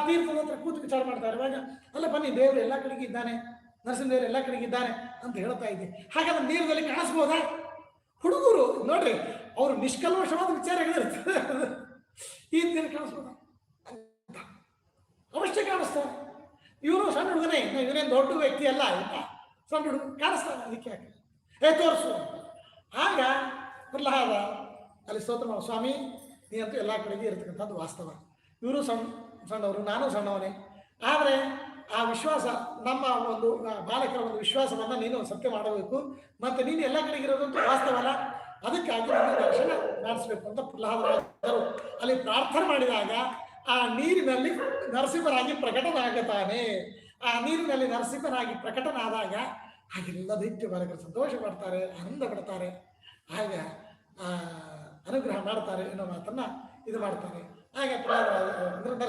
ತೀರ್ಥದ ಹತ್ರ ಕೂತು ವಿಚಾರ ಮಾಡ್ತಾ ಇರುವಾಗ ಅಲ್ಲ ಬನ್ನಿ ದೇವರು ಎಲ್ಲ ಕಡೆಗೆ ಇದ್ದಾನೆ, ನರಸಿಂಹದೇವರು ಎಲ್ಲ ಕಡೆಗೆ ಇದ್ದಾನೆ ಅಂತ ಹೇಳ್ತಾ ಇದ್ದೆ. ಹಾಗಾದ್ರೆ ನೀರಿನಲ್ಲಿ ಕಾಣಿಸ್ಬೋದಾ? ಹುಡುಗರು ನೋಡ್ರಿ, ಅವರು ನಿಷ್ಕಲ್ಮಶವಾದ ವಿಚಾರಗಳಿರ್ತದೆ. ಈ ನೀರು ಕಾಣಿಸ್ಬೋದ? ಅವಶ್ಯ ಕಾಣಿಸ್ತಾರೆ. ಇವನು ಸಣ್ಣ ಹುಡುಗನೇ, ಇವನೇನು ದೊಡ್ಡ ವ್ಯಕ್ತಿ ಅಲ್ಲ, ಆಯ್ತಾ? ಸಣ್ಣ ಹುಡುಗ ಕಾಣಿಸ್ತಾನೆ, ಅದಕ್ಕೆ ಯಾಕೆ ತೋರಿಸು. ಆಗ ಪ್ರಹ್ಲಾದ ಅಲ್ಲಿ ಸ್ತೋತ್ರ ಮಾಡ, ಸ್ವಾಮಿ ನೀನಂತೂ ಎಲ್ಲ ಕಡೆಗೆ ಇರತಕ್ಕಂಥದ್ದು ವಾಸ್ತವ. ಇವರು ಸಣ್ಣವರು, ನಾನು ಸಣ್ಣವನೇ. ಆದರೆ ಆ ವಿಶ್ವಾಸ, ನಮ್ಮ ಒಂದು ಬಾಲಕರ ಒಂದು ವಿಶ್ವಾಸವನ್ನು ನೀನು ಸತ್ಯ ಮಾಡಬೇಕು, ಮತ್ತು ನೀನು ಎಲ್ಲ ಕಡೆಗೆ ಇರೋದಂತೂ ವಾಸ್ತವಲ್ಲ, ಅದಕ್ಕಾಗಿ ನನ್ನ ದರ್ಶನ ಮಾಡಿಸ್ಬೇಕು ಅಂತ ಪ್ರಹ್ಲಾದರು ಅಲ್ಲಿ ಪ್ರಾರ್ಥನೆ ಮಾಡಿದಾಗ ಆ ನೀರಿನಲ್ಲಿ ನರಸಿಂಹನಾಗಿ ಪ್ರಕಟನಾಗುತ್ತಾನೆ. ಆ ನೀರಿನಲ್ಲಿ ನರಸಿಂಹನಾಗಿ ಪ್ರಕಟನಾದಾಗ ಹಾಗೆಲ್ಲ ದೈತ್ಯ ಬಾಲಕರು ಸಂತೋಷ ಪಡ್ತಾರೆ, ಆನಂದ ಪಡ್ತಾರೆ. ಆಗ ಅನುಗ್ರಹ ಮಾಡ್ತಾರೆ ಅನ್ನೋ ಮಾತನ್ನ ಇದು ಮಾಡ್ತಾರೆ. ಆಗ ಪ್ರಹ್ಲಾದ